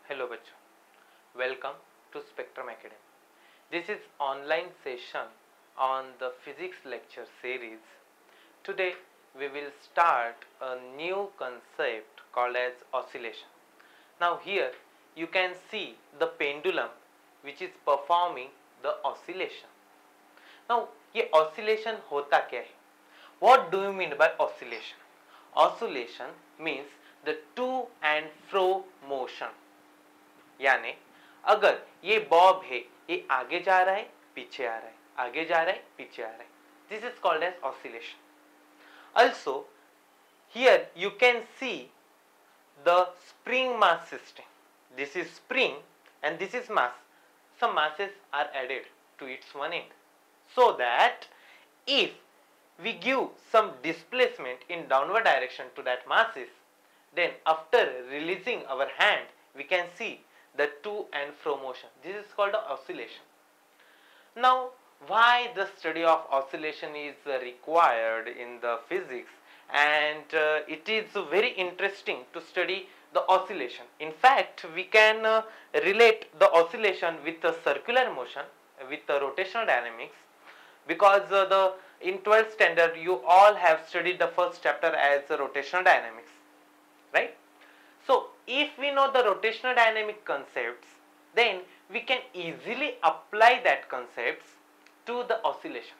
Hello बच्चों, welcome to Spectrum Academy. This is online session on the physics lecture series. Today we will start a new concept called as oscillation. Now here you can see the pendulum which is performing the oscillation. Now ये oscillation होता क्या है? What do you mean by oscillation? Oscillation means the to and fro motion. यानी अगर ये Bob है, ये आगे जा रहा है, पीछे आ रहा है, आगे जा रहा है, पीछे आ रहा है. This is called as oscillation. Also, here you can see the spring mass system. This is spring and this is mass. Some masses are added to its one end, so that if we give some displacement in downward direction to that masses, then after releasing our hand, we can see the to and fro motion. This is called oscillation. Now, why the study of oscillation is required in the physics, and it is very interesting to study the oscillation. In fact, we can relate the oscillation with the circular motion, with the rotational dynamics, because in 12th standard you all have studied the first chapter as rotational dynamics, right? So if we know the rotational dynamic concepts, then we can easily apply that concepts to the oscillation.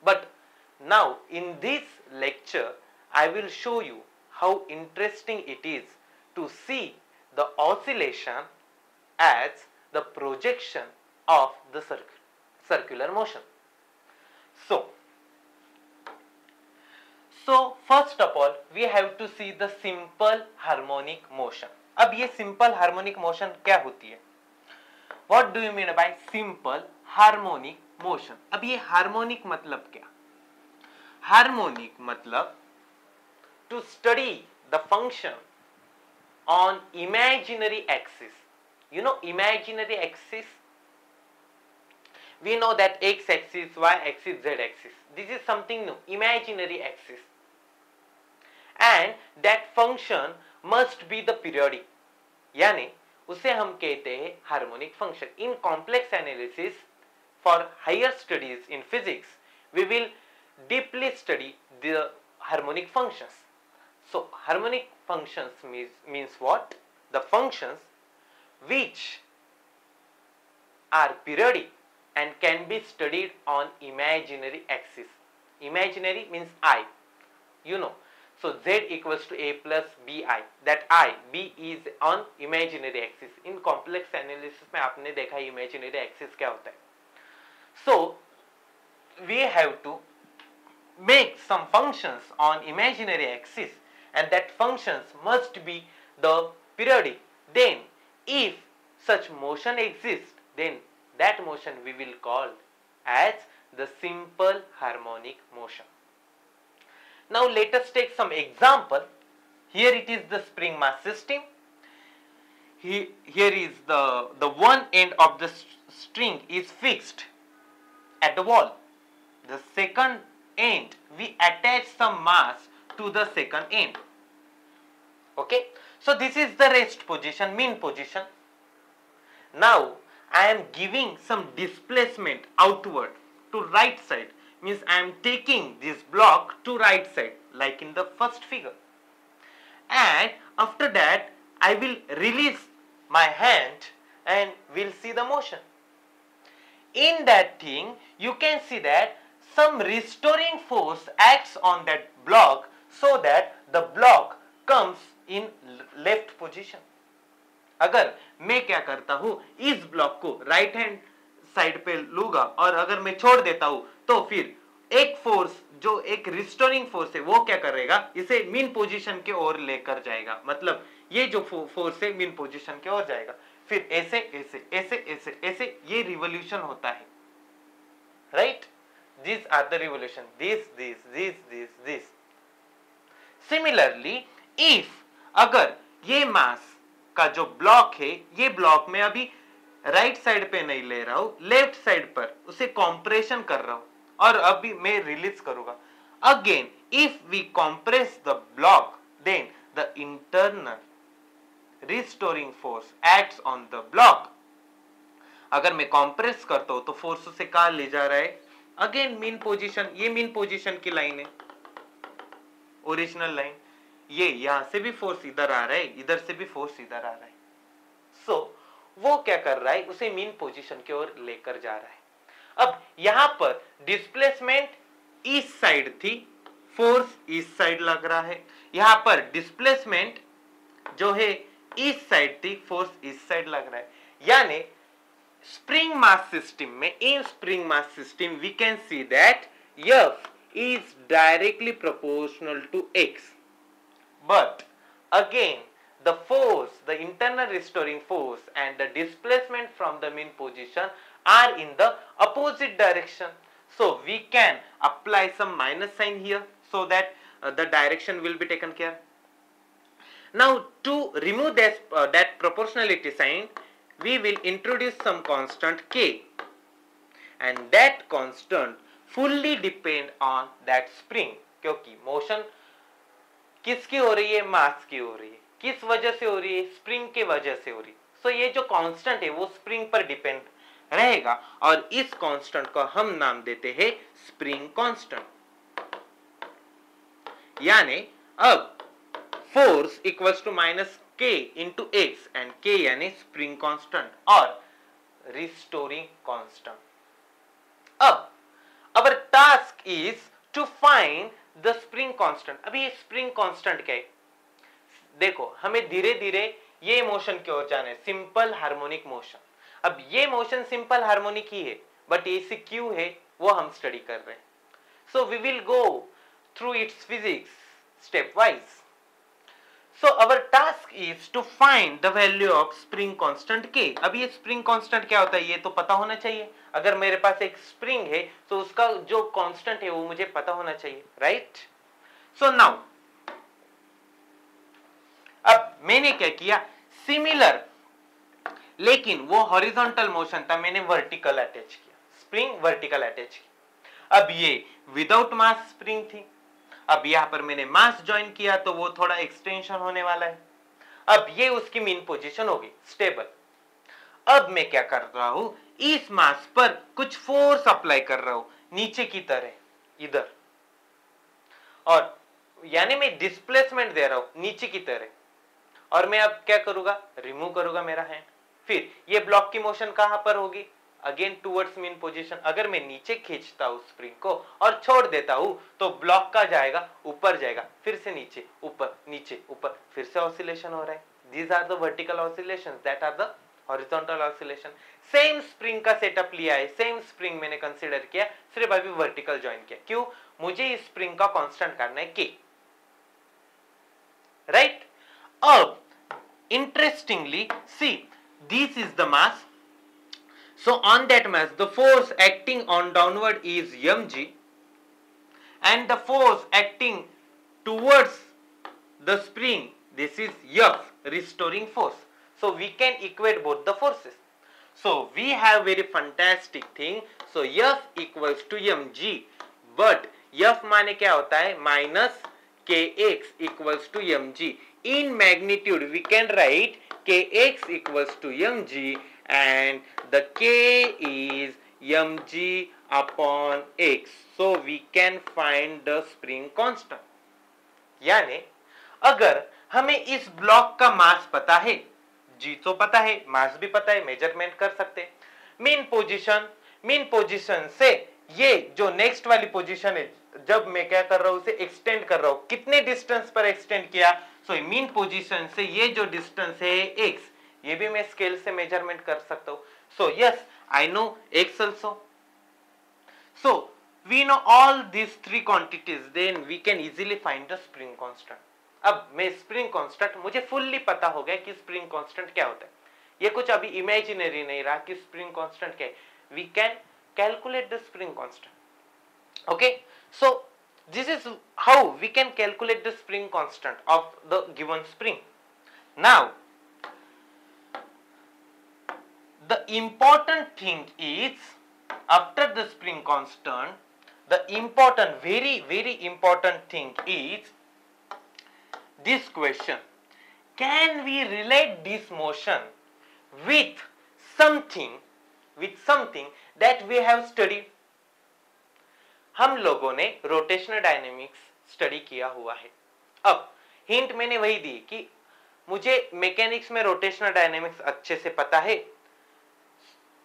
But now in this lecture I will show you how interesting it is to see the oscillation as the projection of the circular motion. So first of all we have to see the simple harmonic motion. अब ये simple harmonic motion क्या होती है? What do you mean by simple harmonic motion? अब ये harmonic मतलब क्या? Harmonic मतलब to study the function on imaginary axis. You know imaginary axis? We know that x axis, y axis, z axis. This is something new, imaginary axis. And that function must be the periodic. यानी उसे हम कहते हैं harmonic function. In complex analysis, for higher studies in physics, we will deeply study the harmonic functions. So harmonic functions means what? The functions which are periodic and can be studied on imaginary axis. Imaginary means I, you know. So z equals to a plus bi. That I, b is on imaginary axis. In complex analysis में आपने देखा imaginary axis क्या होता है. So we have to make some functions on imaginary axis, and that functions must be the periodic. Then if such motion exists, then that motion we will call as the simple harmonic motion. Now let us take some example. Here it is the spring mass system. Here is the one end of the string is fixed at the wall. The second end we attach some mass to the second end. Okay. So this is the rest position, mean position. Now I am giving some displacement outward to right side, means I am taking this block to right side like in the first figure, and after that I will release my hand and will see the motion. In that thing you can see that some restoring force acts on that block so that the block comes in left position. अगर मैं क्या करता हूं, इस block को right hand side पे लूंगा और अगर मैं छोड़ देता हूं तो फिर एक फोर्स जो एक रिस्टोरिंग फोर्स है वो क्या करेगा, इसे मीन पोजीशन के ओर लेकर जाएगा. मतलब ये जो फोर्स है मीन पोजीशन के ओर जाएगा. फिर ऐसे ऐसे ऐसे ऐसे ऐसे ये रिवॉल्यूशन होता है, right? This are the revolution, this. Similarly if अगर ये मास का जो ब्लॉक है, ये ब्लॉक में अभी राइट साइड पे नहीं ले रहा हूं, लेफ्ट साइड पर उसे कॉम्प्रेशन कर रहा हूं और अभी मैं रिलीज करूंगा. Again if we compress the block, then the internal restoring force acts on the block. अगर मैं कॉम्प्रेस करता हूं तो फोर्स उसे कहां ले जा रहा है, अगेन मीन पोजीशन, ये मीन पोजीशन की लाइन है, ओरिजिनल लाइन, ये यहां से भी फोर्स इधर आ रहा है, इधर से भी फोर्स इधर आ रहा है। सो वो क्या कर रहा है, उसे मीन पोजीशन की ओर लेकर जा रहा है। अब यहां पर डिस्प्लेसमेंट ईस्ट साइड थी, फोर्स ईस्ट साइड लग रहा है, यहां पर डिस्प्लेसमेंट जो है ईस्ट साइड थी, फोर्स ईस्ट साइड लग रहा है। यानी spring mass system में, in spring mass system we can see that F is directly proportional to x, but again the force, the internal restoring force and the displacement from the mean position are in the opposite direction, so we can apply some minus sign here so that the direction will be taken care. Now to remove that proportionality sign, we will introduce some constant k, and that constant fully depend on that spring, क्योंकि motion किसकी हो रही है, मास की हो रही है। किस वजह से हो रही है, स्प्रिंग के वजह से हो रही है। सो ये जो कांस्टेंट है वो स्प्रिंग पर डिपेंड रहेगा, और इस कांस्टेंट को हम नाम देते हैं स्प्रिंग कांस्टेंट। यानी अब force equals to minus k into x, and k यानी स्प्रिंग कांस्टेंट और रिस्टोरिंग कांस्टेंट। अब our task is to find the spring constant। अभी ये स्प्रिंग कांस्टेंट क्या है, देखो हमें धीरे धीरे ये मोशन की ओर जाना है, सिंपल हार्मोनिक मोशन। अब ये मोशन सिंपल हार्मोनिक ही है, बट ये से क्यों है वो हम स्टडी कर रहे हैं। So we will go through its physics step wise. So our task is to find the value of spring constant k। अब ये spring constant क्या होता है ये तो पता होना चाहिए। अगर मेरे पास एक spring है तो उसका जो constant है वो मुझे पता होना चाहिए, right? So now अब मैंने क्या किया, सिमिलर, लेकिन वो हॉरिजॉन्टल मोशन था, मैंने वर्टिकल अटैच किया, स्प्रिंग वर्टिकल अटैच किया। अब ये विदाउट मास स्प्रिंग थी, अब यहां पर मैंने मास ज्वाइन किया तो वो थोड़ा एक्सटेंशन होने वाला है। अब ये उसकी मीन पोजीशन होगी स्टेबल। अब मैं क्या कर रहा हूं, इस मास पर कुछ फोर्स अप्लाई कर रहा हूं नीचे की तरह इधर, और यानी मैं डिस्प्लेसमेंट दे रहा हूं नीचे की तरह, और मैं अब क्या करूंगा, रिमूव करूंगा मेरा हैंड। फिर ये ब्लॉक की मोशन कहां पर होगी, अगेन टुवर्ड्स मीन पोजीशन। अगर मैं नीचे खींचता हूं स्प्रिंग को और छोड़ देता हूं तो ब्लॉक का जाएगा ऊपर जाएगा, फिर से नीचे ऊपर नीचे ऊपर, फिर से ऑसिलेशन हो रहा है। These are the vertical oscillations, that are the horizontal oscillation. Same spring का सेटअप लिया है, सेम स्प्रिंग मैंने कंसीडर किया, सिर्फ अभी वर्टिकल ज्वाइन किया। क्यों, मुझे इस स्प्रिंग का कांस्टेंट करना है के, राइट। अब interestingly see, this is the mass, so on that mass the force acting on downward is mg, and the force acting towards the spring, this is F, restoring force. So we can equate both the forces. So we have very fantastic thing, so F equals to mg, but F माने क्या होता है, minus kx equals to mg. In magnitude we can write kx equals to mg, and the k is mg upon x, so we can find the spring constant। यानी अगर हमें इस block का मास पता है, जी तो पता है, मास भी पता है, मेजरमेंट कर सकते हैं। मीन पोजीशन से ये जो नेक्स्ट वाली पोजीशन है, जब मैं क्या कर रहा हूं, उसे एक्सटेंड कर रहा हूं, कितने डिस्टेंस पर एक्सटेंड किया, सो मीन पोजीशन से ये जो डिस्टेंस है x, ये भी मैं स्केल से मेजरमेंट कर सकता हूं। So yes, I know x also, so we know all these three quantities, then we can easily find the spring constant। अब मैं स्प्रिंग कांस्टेंट, मुझे फुल्ली पता हो गया कि स्प्रिंग कांस्टेंट क्या होता है, ये कुछ अभी इमेजिनरी नहीं रहा कि स्प्रिंग कांस्टेंट क्या है, we can calculate the spring constant. Okay, so this is how we can calculate the spring constant of the given spring। Now the important thing is, after the spring constant, the important, very very important thing is this question: can we relate this motion with something that we have studied? हम लोगों ने rotational dynamics study किया हुआ है। अब hint मैंने वही दी कि मुझे मैकेनिक्स में रोटेशनल डायनेमिक्स अच्छे से पता है,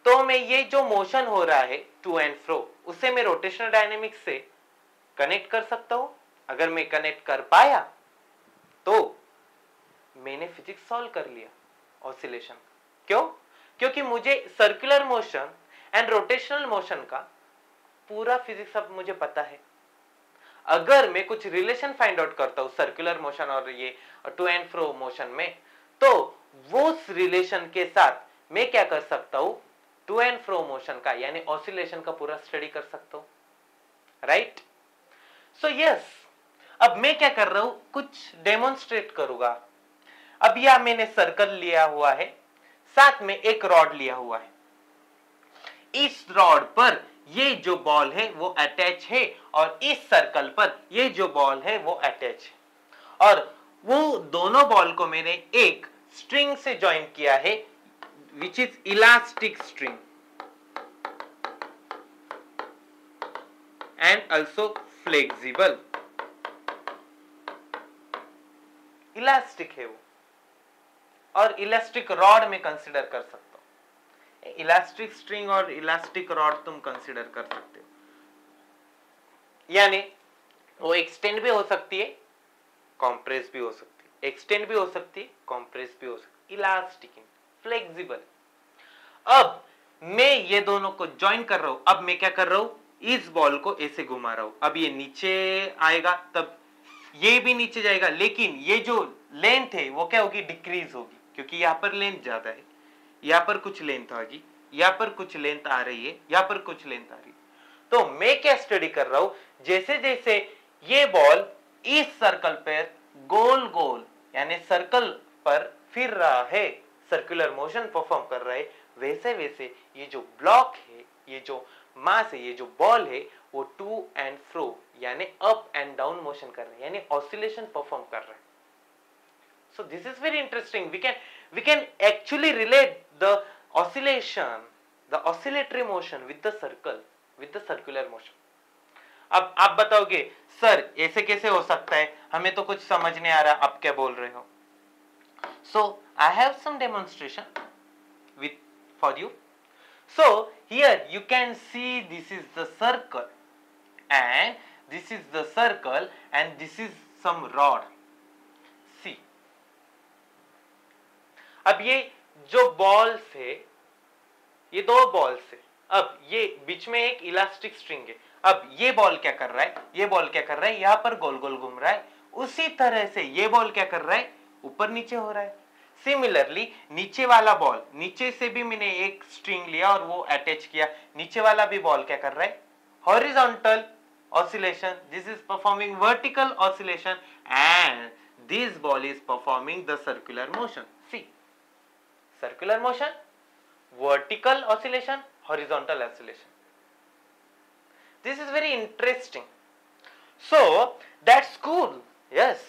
तो मैं ये जो मोशन हो रहा है टू एंड फ्रो, उसे मैं रोटेशनल डायनेमिक्स से कनेक्ट कर सकता हूं। अगर मैं कनेक्ट कर पाया तो मैंने फिजिक्स सॉल्व कर लिया ऑसिलेशन। क्यों? क्योंकि मुझे circular motion and rotational motion का पूरा फिजिक्स अब मुझे पता है। अगर मैं कुछ रिलेशन फाइंड आउट करता हूं सर्कुलर मोशन और ये टू एंड फ्रो मोशन में, तो वो रिलेशन के साथ मैं क्या कर सकता हूं, टू एंड फ्रो मोशन का यानी ऑसिलेशन का पूरा स्टडी कर सकता हूं। राइट? सो यस, अब मैं क्या कर रहा हूं, कुछ डेमोन्स्ट्रेट करूंगा। अब यह मैंने सर्कल लिया हुआ है, साथ में एक रॉड लिया हुआ है। इस रॉड पर ये जो बॉल है वो अटैच है और इस सर्कल पर ये जो बॉल है वो अटैच है, और वो दोनों बॉल को मैंने एक स्ट्रिंग से ज्वाइन किया है, which is elastic string and also flexible. Elastic है वो, और इलास्टिक रॉड में कंसिडर कर सकता हूं। इलास्टिक स्ट्रिंग और इलास्टिक रॉड तुम कंसिडर कर सकते हो, यानी वो एक्सटेंड भी हो सकती है, कॉम्प्रेस भी हो सकती है, एक्सटेंड भी हो सकती है, कॉम्प्रेस भी हो सकती है, इलास्टिक, फ्लेक्सिबल। अब मैं ये दोनों को ज्वाइन कर रहा हूं। अब मैं क्या कर रहा हूं, इस बॉल को ऐसे घुमा रहा हूं। अब ये नीचे आएगा, तब ये भी नीचे जाएगा, लेकिन ये जो लेंथ है वो क्या होगी, डिक्रीज होगी, क्योंकि यहां पर लेंथ ज्यादा है, यहां पर कुछ लेंथ आ गई, यहां पर कुछ लेंथ आ रही है, यहां पर कुछ लेंथ आ रही है। तो मैं क्या स्टडी कर रहा हूं, जैसे जैसे ये बॉल इस सर्कल पर गोल गोल यानी सर्कल पर फिर रहा है, सर्कुलर मोशन परफॉर्म कर रहा है, वैसे वैसे ये जो ब्लॉक है, ये जो मास है, ये जो बॉल है, वो टू एंड फ्रो यानी अप एंड डाउन मोशन कर रहे हैं, यानी ऑसिलेशन परफॉर्म कर रहे हैं। So this is very interesting. We can actually relate the oscillation, the oscillatory motion with the circle, with the circular motion. अब आप बताओगे सर ऐसे कैसे हो सकता है, हमें तो कुछ समझ नहीं आ रहा, आप क्या बोल रहे हो? So I have some demonstration with for you. So here you can see this is the circle and this is the circle and this is some rod. See, अब ये जो बॉल्स है, ये दो बॉल्स है, अब ये बीच में एक इलास्टिक स्ट्रिंग है। अब ये बॉल क्या कर रहा है, ये बॉल क्या कर रहा है, यहां पर गोल गोल घूम रहा है। उसी तरह से ये बॉल क्या कर रहा है, ऊपर नीचे हो रहा है। सिमिलरली नीचे वाला बॉल, नीचे से भी मैंने एक स्ट्रिंग लिया और वो अटैच किया, नीचे वाला भी बॉल क्या कर रहा है, horizontal oscillation, this is performing vertical oscillation and this ball is performing the circular motion. See, circular motion, vertical oscillation, horizontal oscillation. This is very interesting. So that's cool. Yes,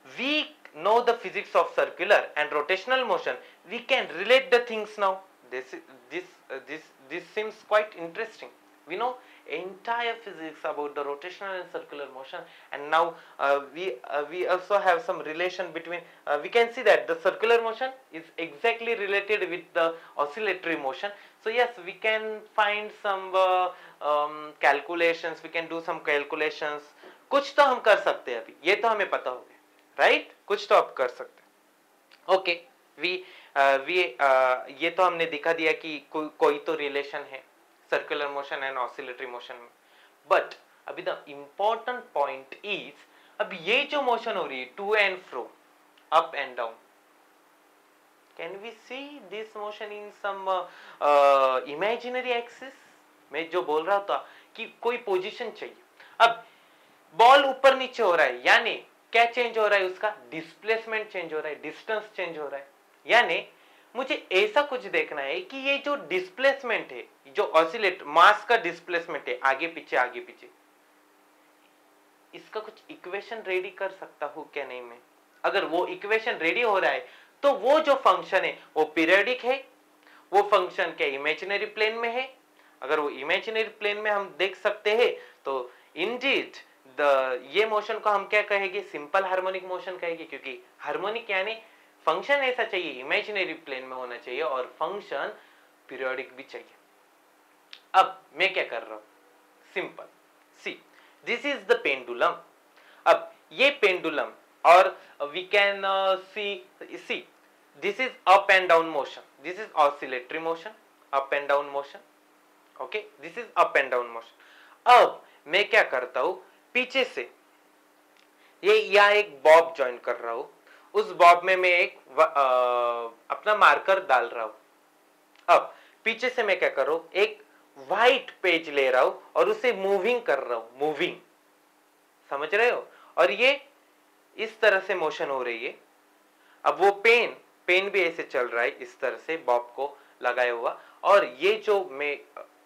we know the physics of circular and rotational motion. We can relate the things now. This seems quite interesting. We know entire physics about the rotational and circular motion, and now we also have some relation between, we can see that the circular motion is exactly related with the oscillatory motion. So yes, we can find some calculations, we can do some calculations. कुछ तो हम कर सकते हैं, अभी ये तो हमें पता हो गया, राइट? कुछ तो आप कर सकते हैं। ओके, ये तो हमने दिखा दिया कि कोई तो रिलेशन है circular motion and oscillatory motion में। बट अभी द इंपॉर्टेंट पॉइंट इज, अब ये जो मोशन हो रही है to and fro, up and down, can we see this motion in some imaginary axis? मैं जो बोल रहा था कि कोई पोजीशन चाहिए। अब बॉल ऊपर नीचे हो रहा है, यानी क्या चेंज हो रहा है, उसका डिस्प्लेसमेंट चेंज हो रहा है, डिस्टेंस चेंज हो रहा है। यानी मुझे ऐसा कुछ देखना है कि ये जो डिस्प्लेसमेंट है, जो ऑसिलेट मास का डिस्प्लेसमेंट है, आगे पीछे, इसका कुछ इक्वेशन रेडी कर सकता हूं क्या नहीं मैं? अगर वो इक्वेशन रेडी हो रहा है तो वो जो फंक्शन है वो पीरियोडिक है, वो फंक्शन के इमेजिनरी प्लेन में है। अगर वो इमेजिनरी प्लेन में हम देख सकते हैं तो इंडीड ये मोशन को हम क्या कहेंगे, सिंपल हार्मोनिक मोशन कहेंगे, क्योंकि हार्मोनिक यानी फंक्शन ऐसा चाहिए इमेजिनरी प्लेन में होना चाहिए और फंक्शन पीरियोडिक भी चाहिए। अब मैं क्या कर रहा हूं, simple, see this is the pendulum. अब ये पेंडुलम और we can see this is up and down motion, this is oscillatory motion, up and down motion, okay, this is up and down motion. अब मैं क्या करता हूं, पीछे से ये यहाँ एक बॉब ज्वाइन कर रहा हूं, उस बॉब में मैं एक अपना मार्कर डाल रहा हूं। अब पीछे से मैं क्या कर रहा हूं, एक व्हाइट पेज ले रहा हूं और उसे मूविंग कर रहा हूं, मूविंग, समझ रहे हो, और ये इस तरह से मोशन हो रही है। अब वो पेन भी ऐसे चल रहा है इस तरह से बॉब को लगाया हुआ, और ये जो मैं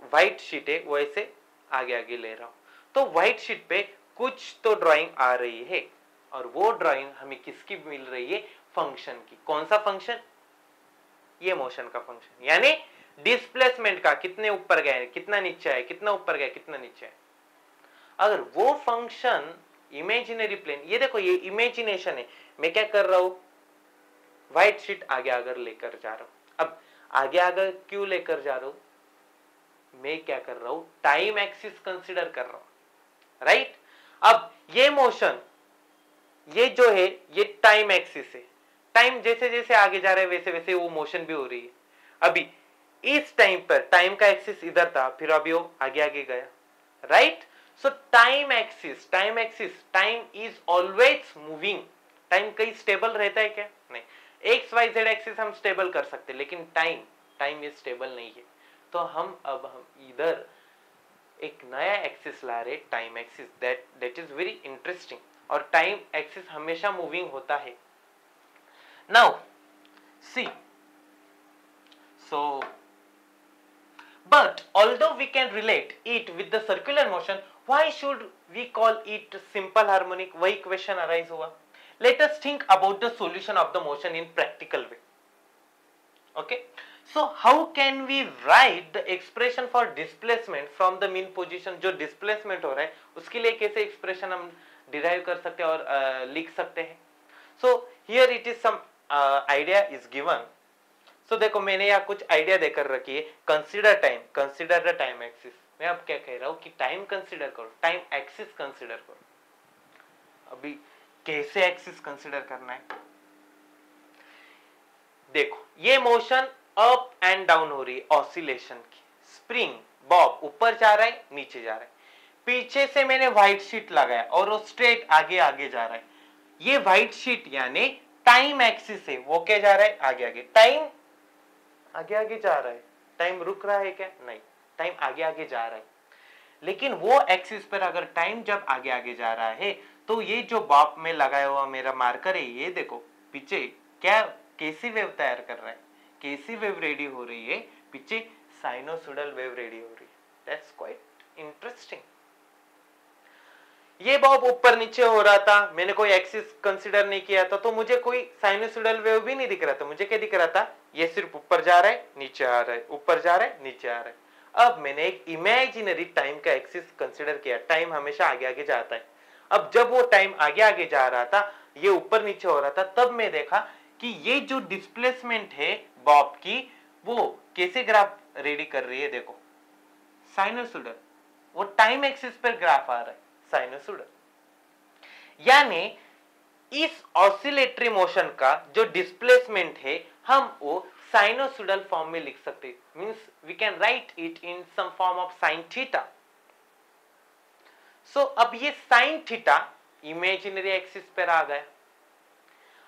व्हाइट शीट है वो ऐसे आगे आगे ले रहा हूं। तो व्हाइट शीट पे कुछ तो ड्राइंग आ रही है और वो ड्राइंग हमें किसकी मिल रही है, फंक्शन की। कौन सा फंक्शन, ये मोशन का फंक्शन, यानी डिस्प्लेसमेंट का, कितने ऊपर गए कितना नीचे आए, कितना ऊपर गया कितना नीचे आए। अगर वो फंक्शन इमेजिनरी प्लेन, ये देखो ये इमेजिनेशन है, मैं क्या कर रहा हूं, व्हाइट शीट आगे आगे लेकर जा रहा हूं। अब आगे आगे क्यों लेकर जा रहा हूं, मैं क्या कर रहा हूं, टाइम एक्सिस कंसीडर कर रहा हूं, राइट। अब ये मोशन, ये जो है ये टाइम एक्सिस है, टाइम जैसे जैसे आगे जा रहा है वैसे वैसे वो मोशन भी हो रही है। अभी इस टाइम पर टाइम का एक्सिस इधर था, फिर अभी वो आगे आगे गया, right. So time axis, time is always moving. Time कहीं स्टेबल रहता है क्या, नहीं। एक्स वाई जेड एक्सिस हम स्टेबल कर सकते, लेकिन टाइम इज स्टेबल नहीं है। तो हम इधर एक नया एक्सिस ला रहे, time axis, that is very interesting. और टाइम एक्सिस हमेशा मूविंग होता है। Now see, so but although we can relate it with the circular motion, why should we call it simple harmonic, वही क्वेश्चन अराइज हुआ। let us think about the solution of the motion in practical way, okay। so how can we write the expression for displacement from the mean position, जो displacement हो रहा है उसके लिए कैसे expression हम डिराइव कर सकते हैं और लिख सकते हैं। so here it is some idea is given। so देखो मैंने यहाँ कुछ आइडिया देकर रखी है। Consider time, consider the time axis. मैं अब क्या कह रहा हूँ कि टाइम कंसीडर करो, टाइम एक्सिस कंसीडर करो। अभी कैसे एक्सिस कंसीडर करना है, देखो ये मोशन अप एंड डाउन हो रही है, ऑसिलेशन की। स्प्रिंग बॉब ऊपर जा रहा है नीचे जा रहा है, पीछे से मैंने व्हाइट शीट लगाया और वो स्ट्रेट आगे आगे जा रहा है। ये व्हाइट शीट यानी टाइम एक्सिस है, वो क्या जा रहा है, आगे आगे। टाइम आगे आगे जा रहा है, टाइम रुक रहा है क्या, नहीं, टाइम आगे आगे जा रहा है। लेकिन वो एक्सिस पर अगर टाइम जब आगे आगे जा रहा है तो ये जो बॉब में लगाया हुआ मेरा मार्कर है, ये देखो पीछे क्या कैसी वेव तैयार कर रहा है, कैसी वेव रेडी हो रही है, पीछे साइनोसोइडल वेव रेडी हो रही है। That's quite interesting. ये बॉब ऊपर नीचे हो रहा था, मैंने कोई एक्सिस कंसीडर नहीं किया था, तो मुझे कोई साइनोसोइडल वेव भी नहीं दिख रहा था। मुझे क्या दिख रहा था, ये सिर्फ ऊपर जा रहा है नीचे आ रहा है, ऊपर जा रहा है नीचे आ रहा है। अब मैंने एक इमेजिनरी टाइम का एक्सिस कंसीडर किया। टाइम हमेशा आगे आगे जाता है। अब जब वो टाइम आगे आगे जा रहा था, ये ऊपर नीचे हो रहा था, तब मैं देखा कि ये जो डिस्प्लेसमेंट है बॉब की, वो कैसे ग्राफ रेडी कर रही है, देखो साइनोसोइडल, वो टाइम एक्सिस पर ग्राफ आ रहा है साइनोसोइडल। यानी इस ऑसिलेटरी मोशन का जो डिस्प्लेसमेंट है हम वो साइनोसोइडल फॉर्म में लिख सकते हैं। Means we can write it in some form of sine theta. So अब ये साइन थीटा इमेजिनरी एक्सिस पर आ गया।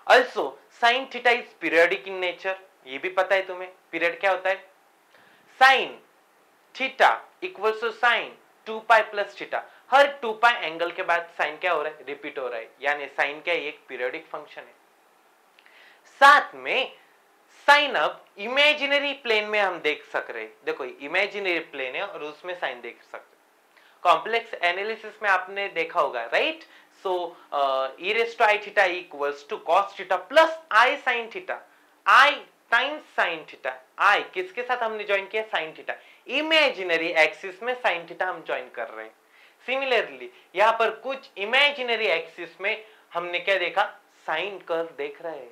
Also sine theta is periodic in nature, ये भी पता है तुम्हें। पीरियड क्या होता है, sine theta equals to sine 2 pi plus theta. हर 2 पाई एंगल के बाद साइन क्या हो रहा है, रिपीट हो रहा है, यानी साइन क्या है, एक पीरियोडिक फंक्शन है। साथ में साइन अब इमेजिनरी प्लेन में हम देख सक रहे हैं। देखो इमेजिनरी प्लेन है और उसमें साइन देख सकते। कॉम्प्लेक्स एनालिसिस में आपने देखा होगा, right? So e raised to I theta equals to cos theta plus I sin theta, I times sin theta, I किसके साथ हमने ज्वाइन किया? sin theta, इमेजिनरी एक्सिस में sin theta हम ज्वाइन कर रहे हैं। सिमिलरली यहां पर कुछ इमेजिनरी एक्सिस में हमने क्या देखा? साइन कर्व देख रहे हैं,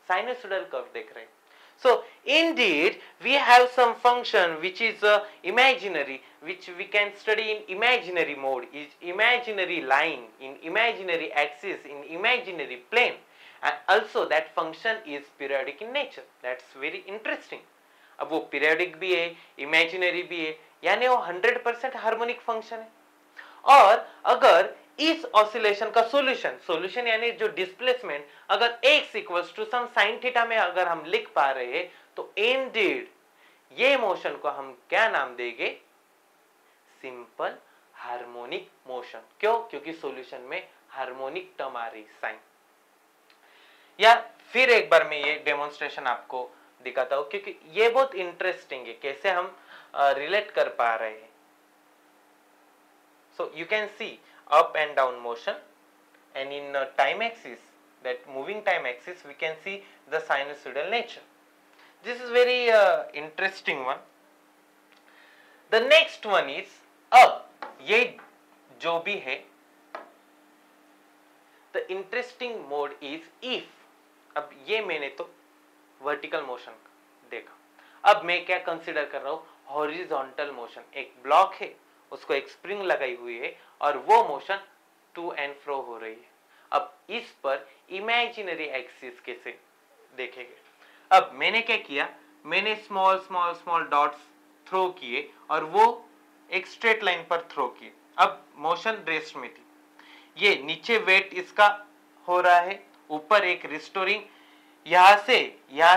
साइनोसॉइडल कर्व देख रहे हैं। So indeed we have some function which is imaginary, which we can study in imaginary mode, is imaginary line in imaginary axis in imaginary plane, and also that function is periodic in nature. That's very interesting. अब वो periodic भी है, imaginary भी है, यानी वो 100% harmonic function है। और अगर इस ऑसिलेशन का सॉल्यूशन यानी जो डिस्प्लेसमेंट अगर x equals to some sine theta में अगर हम लिख पा रहे हैं, तो इंडीड ये मोशन को हम क्या नाम देंगे? Simple harmonic motion. क्यों? क्योंकि सॉल्यूशन में हार्मोनिक टर्म आ रही, साइन। या फिर एक बार मैं ये डेमोन्स्ट्रेशन आपको दिखाता हूं, क्योंकि ये बहुत इंटरेस्टिंग है कैसे हम रिलेट कर पा रहे हैं। So you can see up and down motion, and in time axis, that moving time axis, we can see the sinusoidal nature. This is very interesting one. The next one is, अब ये जो भी है, the interesting mode is if, अब ये मैंने तो vertical motion देखा, अब मैं क्या कंसिडर कर रहा हूं? Horizontal motion. एक ब्लॉक है, उसको एक स्प्रिंग लगाई हुई है और वो मोशन टू एंड फ्रो हो रही है। अब इस पर इमेजिनरी एक्सिस कैसे देखेंगे? अब मैंने क्या किया? मैंने small small small dots throw किए और वो एक स्ट्रेट लाइन पर थ्रो किए। अब मोशन रेस्ट में थी, ये नीचे वेट इसका हो रहा है, ऊपर एक रिस्टोरिंग, यहां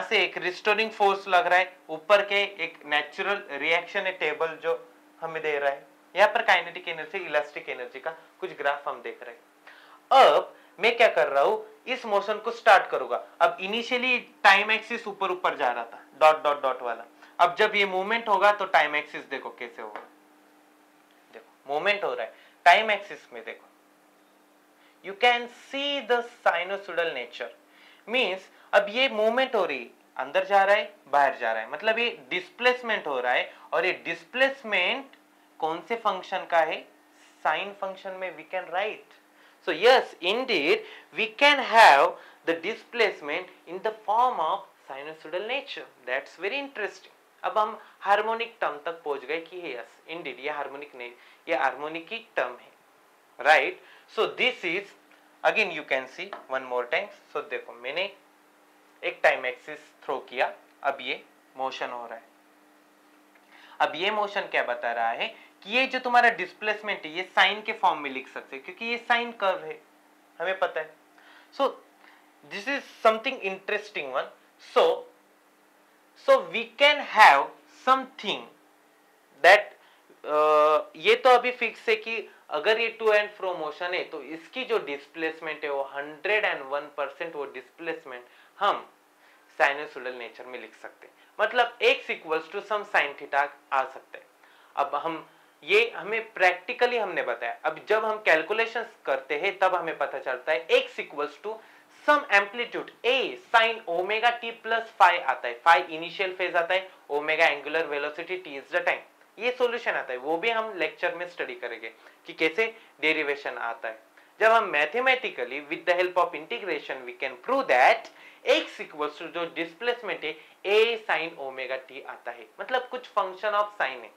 से एक रिस्टोरिंग फोर्स लग रहा है, ऊपर के एक नेचुरल रिएक्शन है टेबल जो हमें दे रहा है। यहाँ पर काइनेटिक एनर्जी, इलास्टिक एनर्जी का कुछ ग्राफ हम देख रहे हैं। अब मैं क्या कर रहा हूं? इस मोशन को स्टार्ट करूंगा। अब इनिशियली टाइम एक्सिस ऊपर ऊपर जा रहा था, डॉट डॉट डॉट वाला। अब जब ये मूवमेंट होगा तो टाइम एक्सिस देखो कैसे होगा। देखो मूवमेंट हो रहा है टाइम एक्सिस में, देखो you can see the sinusoidal nature. Means अब ये मूवमेंट हो रही, अंदर जा रहा है, बाहर जा रहा है, मतलब ये डिस्प्लेसमेंट हो रहा है। और ये डिस्प्लेसमेंट कौन से फंक्शन का है? साइन फंक्शन में we can write. So yes, indeed we can have the displacement in the form of sinusoidal nature. That's very interesting. अब हम हार्मोनिक टर्म तक पहुंच गए कि यस इंडीड ये हार्मोनिक नहीं, ये हार्मोनिक की टर्म है, right? So this is again you can see one more time. सो देखो मैंने एक टाइम एक्सिस थ्रो किया, अब ये मोशन हो रहा है। अब ये मोशन क्या बता रहा है कि ये जो तुम्हारा डिस्प्लेसमेंट है ये साइन के फॉर्म में लिख सकते हैं, क्योंकि ये साइन कर्व है, हमें पता है। So this is something interesting one. So we can have something that, ये तो अभी फिक्स है कि अगर ये टू एंड फ्रो मोशन है तो इसकी जो डिस्प्लेसमेंट है वो 101% वो डिस्प्लेसमेंट हम साइनोसॉइडल नेचर में लिख सकते हैं। मतलब x equals to some sine theta आ सकते हैं। अब हम ये हमें प्रैक्टिकली हमने बताया, अब जब हम कैलकुलेशंस करते हैं तब हमें पता चलता है x equals to some amplitude a sin omega t plus phi आता है। फाई इनिशियल फेज आता है, omega angular velocity, t is the time. ये सॉल्यूशन आता है, वो भी हम लेक्चर में स्टडी करेंगे कि कैसे डेरिवेशन आता है। जब हम mathematically with the help of integration we can prove that x equals to जो डिस्प्लेसमेंट है a sin ओमेगा t आता है, मतलब कुछ फंक्शन ऑफ साइन है।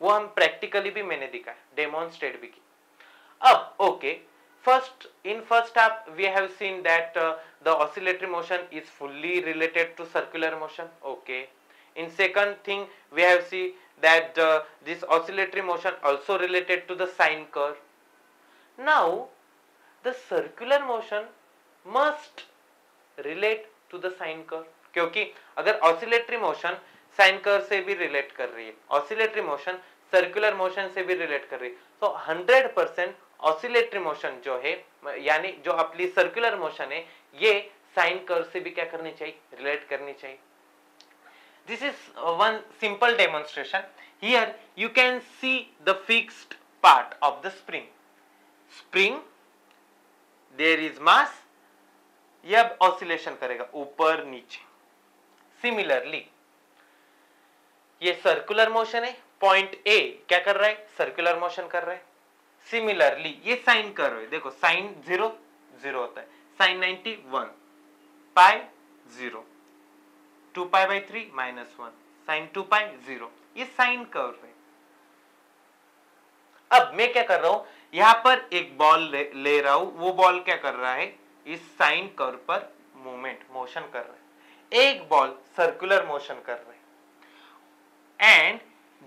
वो हम प्रैक्टिकली भी मैंने दिखा है, डेमोन्स्ट्रेट भी की। अब okay, in first half we have seen that the oscillatory motion is fully related to circular motion. Okay, in second thing we have seen that this oscillatory motion also related to the sine curve. Now the circular motion must relate to the sine curve, क्योंकि अगर oscillatory motion sine curve से भी relate कर रही है, oscillatory motion circular motion से भी relate कर रही है, तो 100% ऑसिलेटरी मोशन जो है यानी जो अपनी सर्कुलर मोशन है ये साइन कर्व से भी क्या करनी चाहिए? रिलेट करनी चाहिए। This is one simple demonstration. Here you can see the fixed part of the spring there is mass, ये अब ऑसिलेशन करेगा ऊपर नीचे. सिमिलरली ये सर्कुलर मोशन है, पॉइंट ए क्या कर रहा है, सर्कुलर मोशन कर रहा है. सिमिलरली ये साइन कर्व है, देखो साइन 0 0 होता है, sine 90 1, pi 0, 2 pi by 3 -1, sine 2 pi 0. ये साइन कर्व है. अब मैं क्या कर रहा हूं, यहां पर एक बॉल ले रहा हूं, वो बॉल क्या कर रहा है, इस साइन कर्व पर मोशन कर रहा है. एक बॉल सर्कुलर मोशन कर रहा है एंड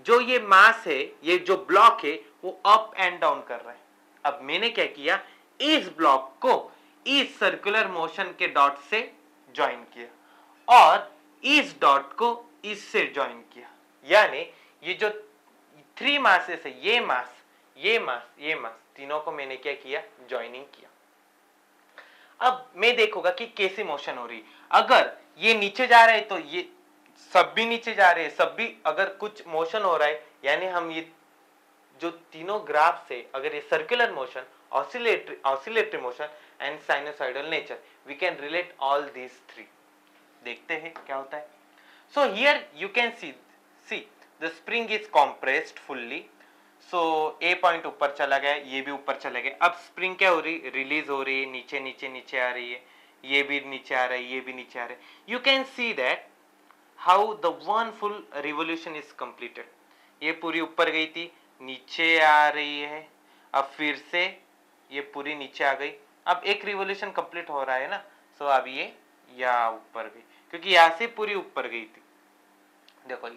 जो ये मास है, ये जो ब्लॉक है वो अप एंड डाउन कर रहा है. अब मैंने क्या किया, इस ब्लॉक को इस सर्कुलर मोशन के डॉट से ज्वाइन किया और इस डॉट को इससे ज्वाइन किया. यानी ये जो 3 मासेस है, ये मास, ये मास, ये मास, तीनों को मैंने क्या किया, ज्वाइनिंग किया. अब मैं देखूंगा कि कैसी मोशन हो रही. अगर ये नीचे जा रहा है तो ये सब भी नीचे जा रहे हैं, सब भी अगर कुछ मोशन हो रहा है, यानी हम ये जो तीनों ग्राफ से अगर ये circular motion, oscillatory motion and sinusoidal nature, we can relate all these 3. देखते हैं क्या होता है. So here you can see the spring is compressed fully. So a point ऊपर चला गया, ये भी ऊपर चला गया. अब स्प्रिंग क्या हो रही, रिलीज हो रही है, नीचे नीचे नीचे आ रही है, ये भी नीचे आ रहा है, ये भी नीचे आ रहा है. You can see that how the one full revolution is completed. ये पूरी ऊपर गई थी, नीचे आ रही है, अब फिर से ये पूरी नीचे आ गई. अब एक रिवोल्यूशन कंप्लीट हो रहा है ना, सो अब ये या ऊपर गई, क्योंकि यहां से पूरी ऊपर गई थी. देखो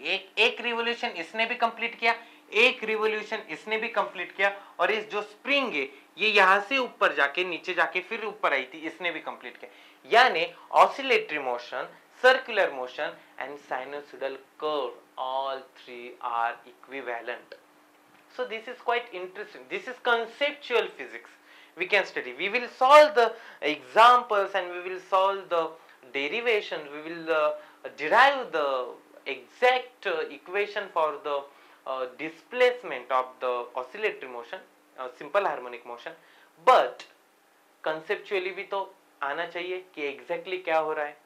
एक रिवोल्यूशन इसने भी कंप्लीट किया, एक रिवोल्यूशन इसने भी कंप्लीट किया, और इस जो स्प्रिंग है ये यहां से ऊपर जाके नीचे जाके फिर ऊपर आई थी, इसने भी कंप्लीट किया. यानी oscillatory motion, circular motion and sinusoidal curve, all 3 are equivalent. So this is quite interesting. This is conceptual physics we can study. We will solve the examples and we will solve the derivations. We will derive the exact equation for the displacement of the oscillatory motion, simple harmonic motion. But conceptually भी तो आना चाहिए कि exactly क्या हो रहा है,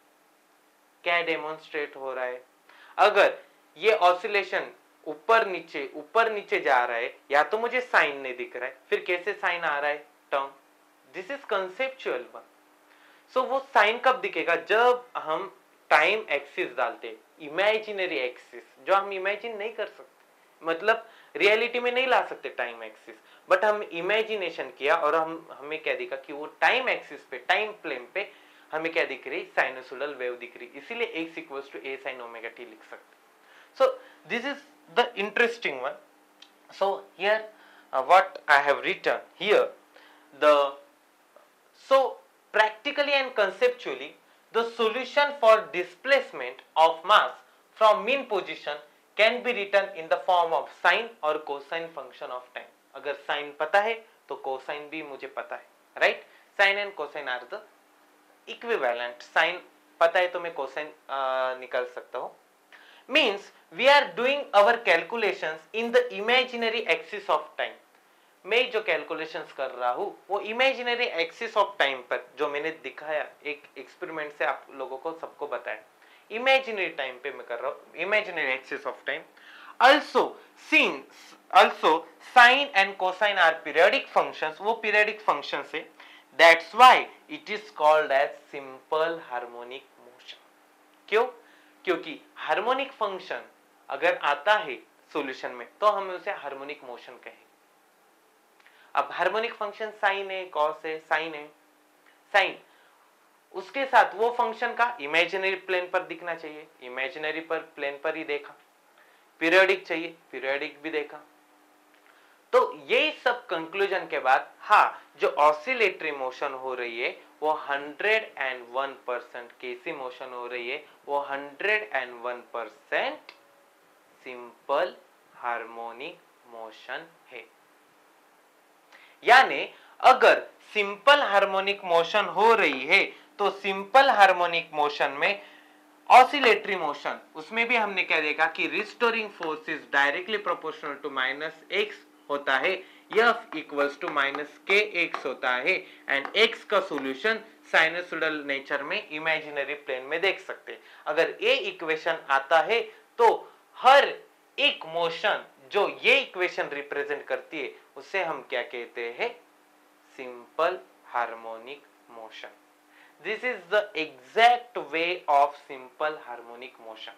क्या डेमोन्स्ट्रेट हो रहा है. अगर ये ऑसिलेशन ऊपर नीचे जा रहा है, या तो मुझे साइन नहीं दिख रहा है, फिर कैसे साइन आ रहा है term. This is conceptual one. So वो साइन कब दिखेगा, जब हम टाइम एक्सिस डालते, इमेजिनरी एक्सिस, जो हम इमेजिन नहीं कर सकते, मतलब रियलिटी में नहीं ला सकते टाइम एक्सिस, बट हम इमेजिनेशन किया और हमें क्या दिखा कि वो टाइम एक्सिस पे, टाइम प्लेन पे हमें क्या दिख रही, साइनोसोडल वेव दिख रही. इसीलिए x equals to a sin omega t लिख सकते. So this is the interesting one. So here what I have written here, the so practically and conceptually the solution for displacement of mass from mean position can be written in the form of sine or cosine function of time. अगर sine पता है तो cosine भी मुझे पता है, right. Sine and cosine are the equivalent. Sine पता है तो मैं कोसाइन निकाल सकता हूं. Means we are doing our calculations in the imaginary axis of time. मैं जो कैलकुलेशंस कर रहा हूं वो इमेजिनरी एक्सिस ऑफ टाइम पर, जो मैंने दिखाया एक एक्सपेरिमेंट से आप लोगों को सबको बताया, इमेजिनरी टाइम पे मैं कर रहा हूं, imaginary axis of time. also sin and cosine are periodic functions. वो periodic functions है. That's why it is called as simple harmonic motion. क्यों? क्योंकि हार्मोनिक फंक्शन अगर आता है सॉल्यूशन में तो हम उसे हार्मोनिक मोशन कहेंगे. अब हार्मोनिक फंक्शन साइन है, कॉस है, साइन है, साइन उसके साथ वो फंक्शन का इमेजिनरी प्लेन पर दिखना चाहिए, इमेजिनरी पर प्लेन पर ही देखा. पीरियोडिक चाहिए, पीरियोडिक भी देखा. तो ये सब कंक्लूजन के बाद, हाँ, जो ऑसिलेटरी मोशन हो रही है वो 101% कैसी मोशन हो रही है, वो 101% सिंपल हार्मोनिक मोशन है. यानी अगर सिंपल हार्मोनिक मोशन हो रही है तो सिंपल हार्मोनिक मोशन में ऑसिलेटरी मोशन, उसमें भी हमने क्या देखा कि restoring force is directly proportional to -x होता है. f इक्वल्स टू -kx होता है एंड x का सॉल्यूशन साइनसोइडल नेचर में इमेजिनरी प्लेन में देख सकते हैं। अगर ये इक्वेशन आता है तो हर एक मोशन जो ये इक्वेशन रिप्रेजेंट करती है उसे हम क्या कहते हैं? Simple harmonic motion. This is the exact way of simple harmonic motion.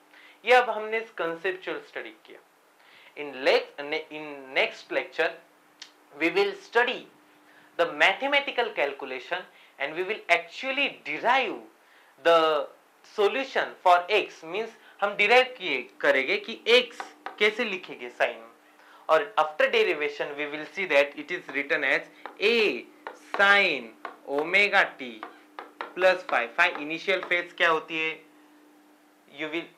ये अब हमने कंसेप्चुअल स्टडी किया। in next lecture we will study the mathematical calculation and we will actually derive the solution for x means हम derive करेंगे कि x कैसे लिखेंगे sign, और after derivation we will see that it is written as a sin omega t plus phi initial phase क्या होती है? You will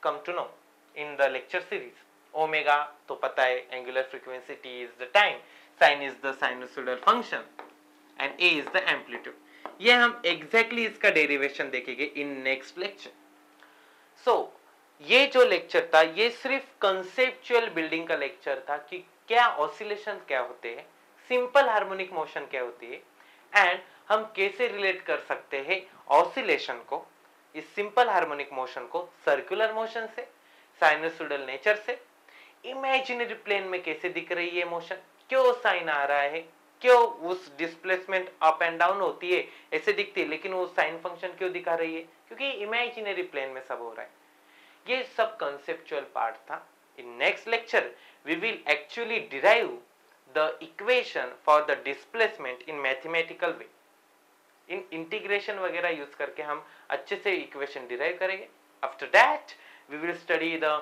come to know in the lecture series. Omega तो पता है, angular frequency, t is the time, sin is the sinusoidal function and a is the amplitude। ये हम exactly इसका derivation देखेंगे in next lecture। So ये जो lecture था ये सिर्फ कंसेप्चुअल बिल्डिंग का लेक्चर था कि क्या ऑसिलेशन क्या होते हैं, सिंपल हार्मोनिक मोशन क्या होती है एंड हम कैसे रिलेट कर सकते हैं ऑसिलेशन को, इस सिंपल हार्मोनिक मोशन को सर्कुलर मोशन से, साइनसोइडल नेचर से, इमेजिनरी प्लेन में कैसे दिख रही है मोशन, क्यों साइन आ रहा है, क्यों उस डिस्प्लेसमेंट अप एंड डाउन होती है ऐसे दिखती है लेकिन वो साइन फंक्शन क्यों दिखा रही है, क्योंकि इमेजिनरी प्लेन में सब हो रहा है। ये सब कंसेप्चुअल पार्ट था। In next lecture we will actually derive the equation for the displacement in mathematical way. In integration वगैरह यूज करके हम अच्छे से इक्वेशन डिराइव करेंगे। After that we will study the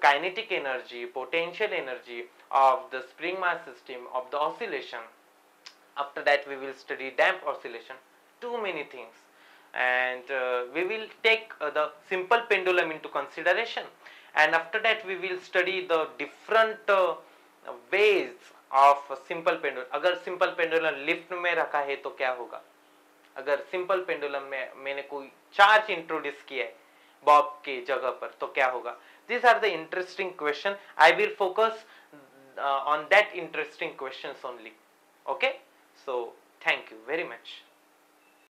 kinetic energy, potential energy of the spring mass system of the oscillation. After that we will study damped oscillation, too many things, and we will take the simple pendulum into consideration, and after that we will study the different ways of simple pendulum। अगर simple pendulum lift में रखा है तो क्या होगा, अगर simple pendulum में मैंने कोई चार्ज इंट्रोड्यूस किया है बॉब के जगह पर तो क्या होगा। These are the interesting question. I will focus on that interesting questions only. Okay, so thank you very much.